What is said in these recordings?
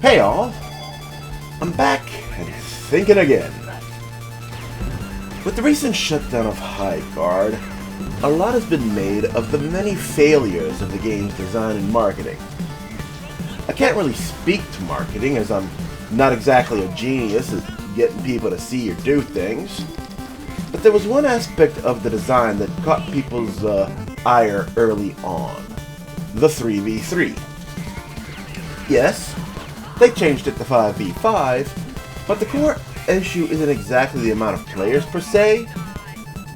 Hey all, I'm back and thinking again. With the recent shutdown of Highguard, a lot has been made of the many failures of the game's design and marketing. I can't really speak to marketing as I'm not exactly a genius at getting people to see or do things, but there was one aspect of the design that caught people's ire early on: the 3v3. Yes, they changed it to 5v5, but the core issue isn't exactly the amount of players per se,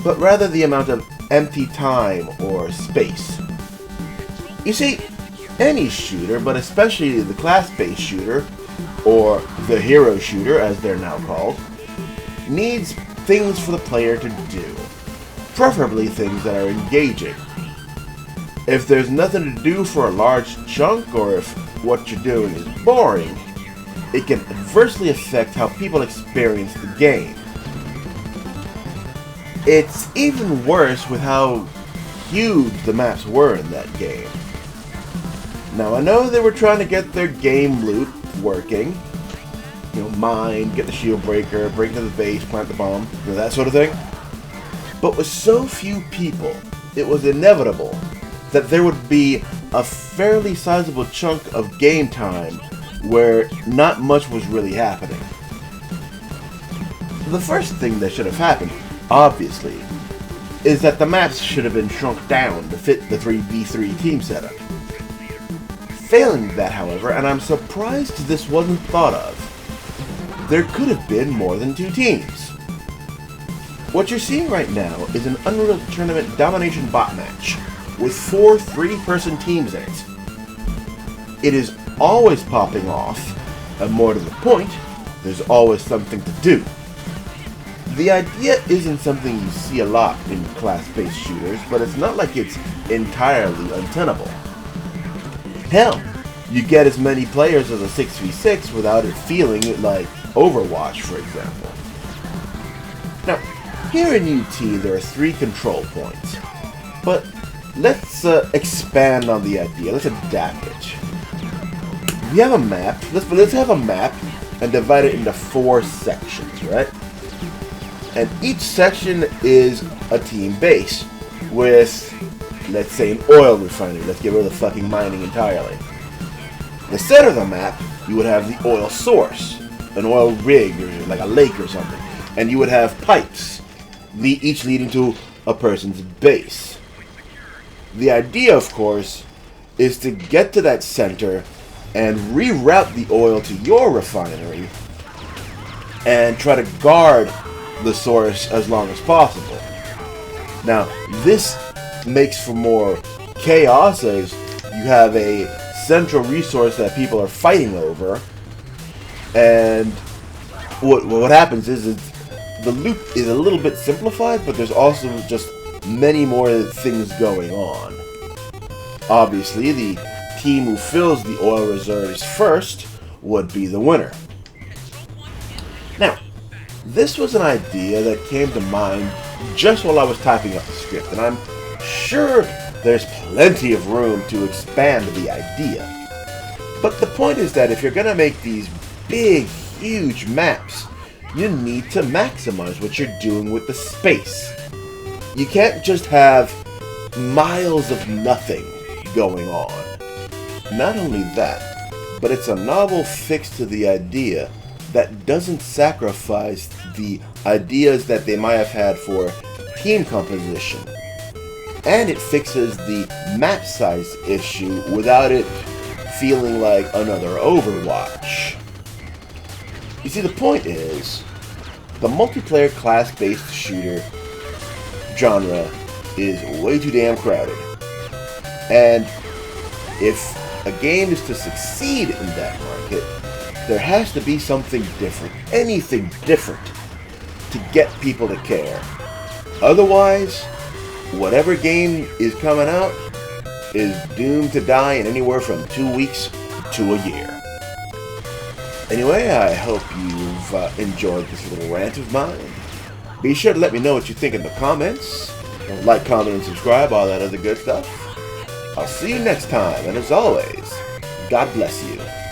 but rather the amount of empty time or space. You see, any shooter, but especially the class-based shooter, or the hero shooter as they're now called, needs things for the player to do, preferably things that are engaging. If there's nothing to do for a large chunk, or if what you're doing is boring, it can adversely affect how people experience the game. It's even worse with how huge the maps were in that game. Now I know they were trying to get their game loop working, mine, get the shield breaker, break into the base, plant the bomb, that sort of thing. But with so few people, it was inevitable that there would be a fairly sizable chunk of game time where not much was really happening. The first thing that should have happened, obviously, is that the maps should have been shrunk down to fit the 3v3 team setup. Failing that, however, and I'm surprised this wasn't thought of, there could have been more than 2 teams. What you're seeing right now is an Unreal Tournament domination bot match with 4 3-person teams in it. It is always popping off, and more to the point, there's always something to do. The idea isn't something you see a lot in class-based shooters, but it's not like it's entirely untenable. Hell, you get as many players as a 6v6 without it feeling like Overwatch, for example. Now, here in UT there are 3 control points, but let's expand on the idea. Let's adapt it. We have a map. Let's have a map and divide it into 4 sections, right? And each section is a team base with, let's say, an oil refinery. Let's get rid of the fucking mining entirely. In the center of the map, you would have the oil source, an oil rig or like a lake or something, and you would have pipes, each leading to a person's base. The idea, of course, is to get to that center and reroute the oil to your refinery and try to guard the source as long as possible. Now, this makes for more chaos as you have a central resource that people are fighting over, and what happens is the loop is a little bit simplified, but there's also just many more things going on. Obviously, the team who fills the oil reserves first would be the winner. Now, this was an idea that came to mind just while I was typing up the script, and I'm sure there's plenty of room to expand the idea. But the point is that if you're going to make these big, huge maps, you need to maximize what you're doing with the space. You can't just have miles of nothing going on. Not only that, but it's a novel fix to the idea that doesn't sacrifice the ideas that they might have had for team composition. And it fixes the map size issue without it feeling like another Overwatch. You see, the point is, the multiplayer class-based shooter genre is way too damn crowded. And if a game is to succeed in that market, there has to be something different, anything different, to get people to care. Otherwise, whatever game is coming out is doomed to die in anywhere from 2 weeks to a year. Anyway, I hope you've enjoyed this little rant of mine. Be sure to let me know what you think in the comments. Like, comment, and subscribe, all that other good stuff. I'll see you next time, and as always, God bless you.